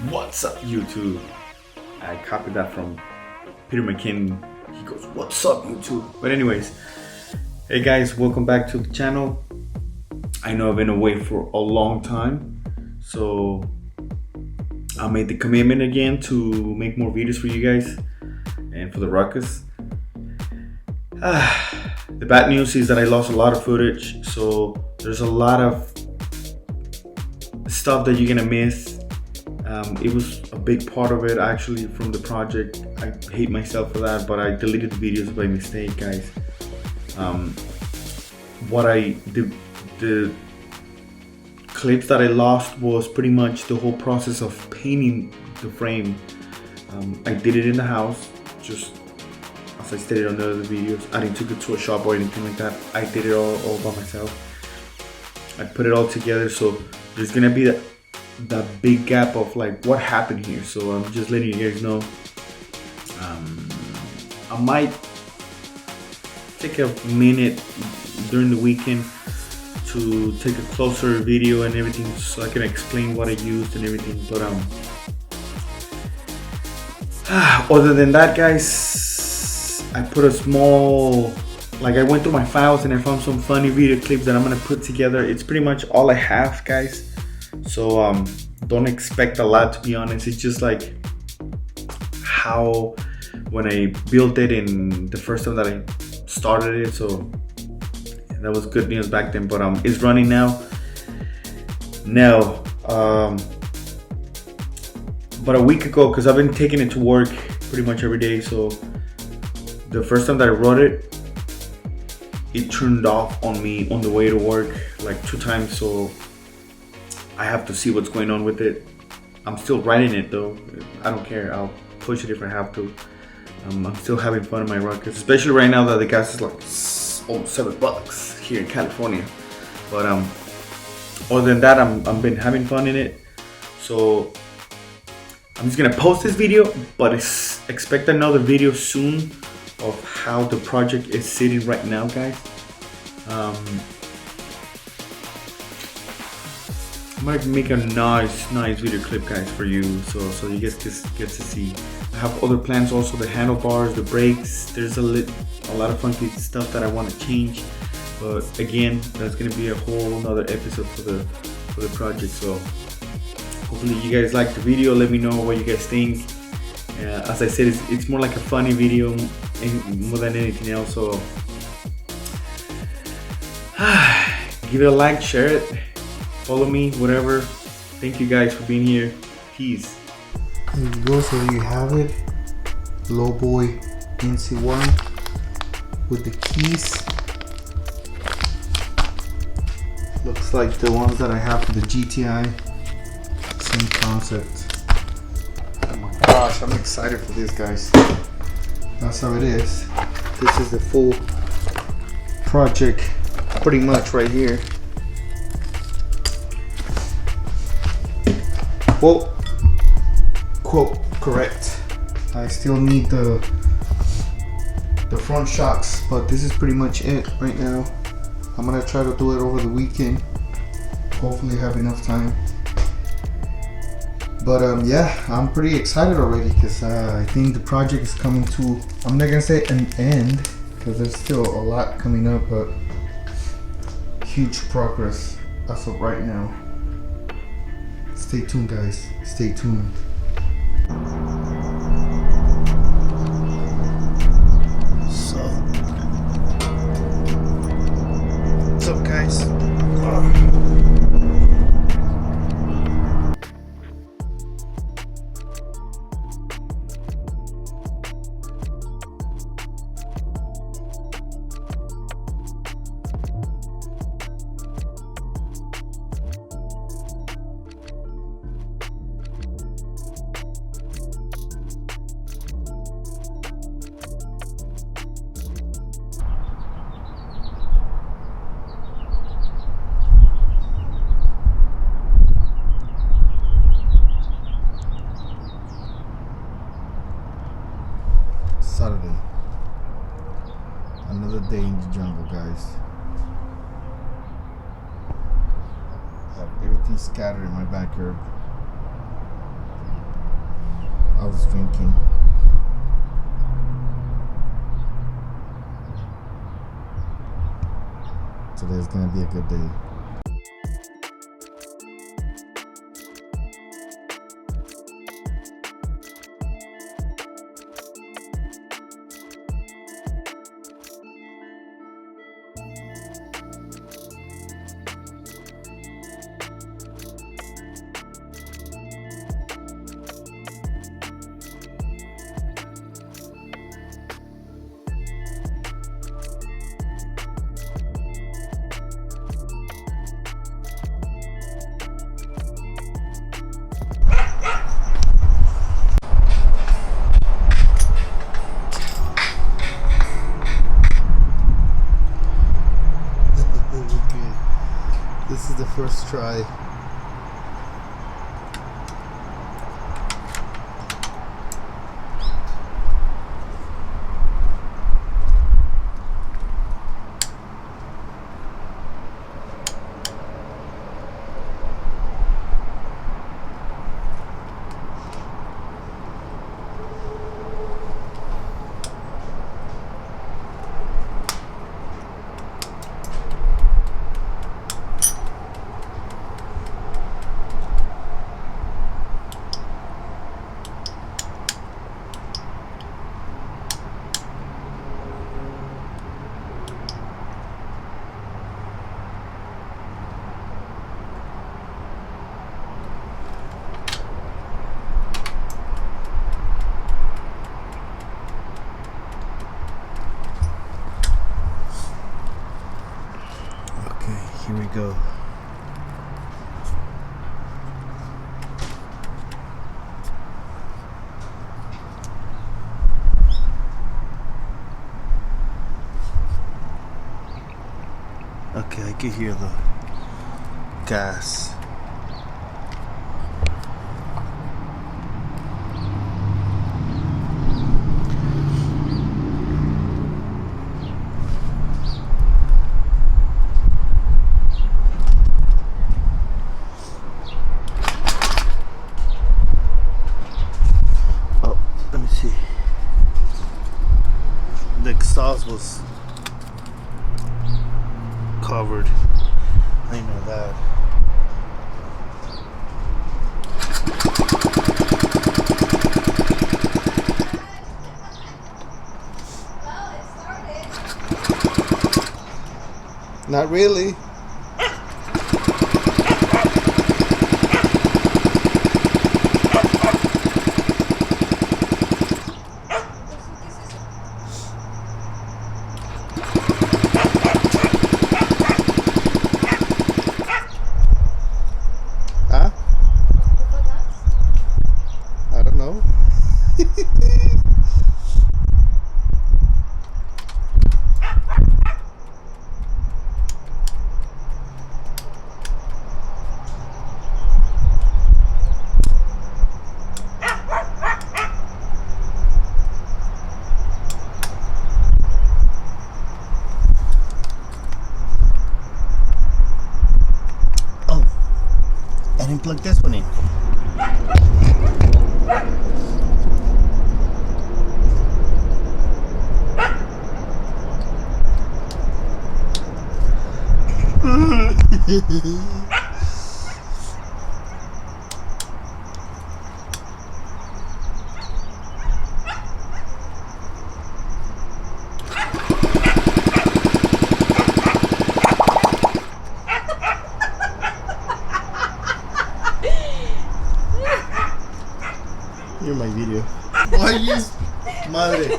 What's up, YouTube? I copied that from Peter McKinnon. He goes, what's up, YouTube? But anyways, hey guys, welcome back to the channel. I know I've been away for a long time, so I made the commitment again to make more videos for you guys and for the Ruckus. The bad news is that I lost a lot of footage, so there's a lot of stuff that you're gonna miss. It was a big part of it actually from the project. I hate myself for that, but I deleted the videos by mistake, guys. The clips that I lost was pretty much the whole process of painting the frame. I did it in the house, just as I stated on the other videos. I didn't take it to a shop or anything like that. I did it all by myself. I put it all together, so there's gonna be that big gap of like what happened here. So I'm just letting you guys know. I might take a minute during the weekend to take a closer video and everything, so I can explain what I used and everything. But other than that, guys, I put a small, I went through my files and I found some funny video clips that I'm gonna put together. It's pretty much all I have, guys. So don't expect a lot, to be honest. It's just like how when I built it in the first time that I started it, so that was good news back then. But it's running now. But a week ago, because I've been taking it to work pretty much every day, so the first time that I wrote it, it turned off on me on the way to work like 2 times. So I have to see what's going on with it. I'm still writing it though. I don't care. I'll push it if I have to. I'm still having fun in my Ruckus, especially right now that the gas is like almost $7 here in California. But other than that, I've been having fun in it. So I'm just gonna post this video, but expect another video soon of how the project is sitting right now, guys. I'm gonna make a nice video clip, guys, for you, so you guys get to see. I have other plans also, the handlebars, the brakes. There's a lot of funky stuff that I want to change, but again, that's gonna be a whole nother episode for the project. So hopefully you guys like the video. Let me know what you guys think. As I said, it's more like a funny video more than anything else. So give it a like, share it, follow me, whatever. Thank you guys for being here. Peace. There you go, so there you have it. Lowboy NC1 with the keys. Looks like the ones that I have for the GTI. Same concept. Oh my gosh, I'm excited for this, guys. That's how it is. This is the full project pretty much right here. Well, quote correct. I still need the front shocks, but this is pretty much it right now. I'm gonna try to do it over the weekend. Hopefully have enough time. But yeah, I'm pretty excited already because I think the project is coming to, I'm not gonna say an end because there's still a lot coming up, but huge progress as of right now. Stay tuned, guys. Stay tuned. So, what's up, guys? Saturday. Another day in the jungle, guys. I have everything scattered in my backyard. I was drinking. Today's gonna be a good day. This is the first try. Here we go. Okay, I can hear the gas. The exhaust was covered. I know that. Well, it started. Not really. Huh? I don't know. I didn't plug this one in. Here's my video. Why you, madre?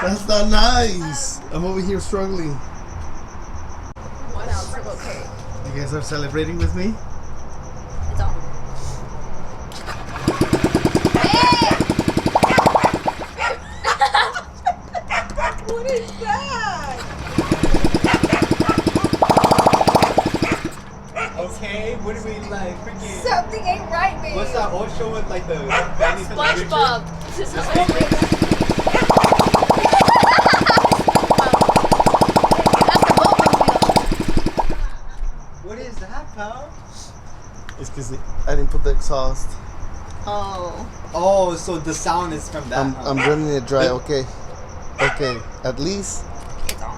That's not nice. I'm over here struggling. 1 ounce of okay. You guys are celebrating with me? It's on. Hey! What is that? Okay, what do we like? Freaking. Something ain't right, babe. What's that old show with like the Benny from the future? SpongeBob. This is SpongeBob. That's the boat wheel. What is that, pal? It's because I didn't put the exhaust. Oh. Oh, so the sound is from that. I'm running it dry. Okay. Okay. At least It's on.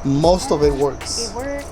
most of it works. It works.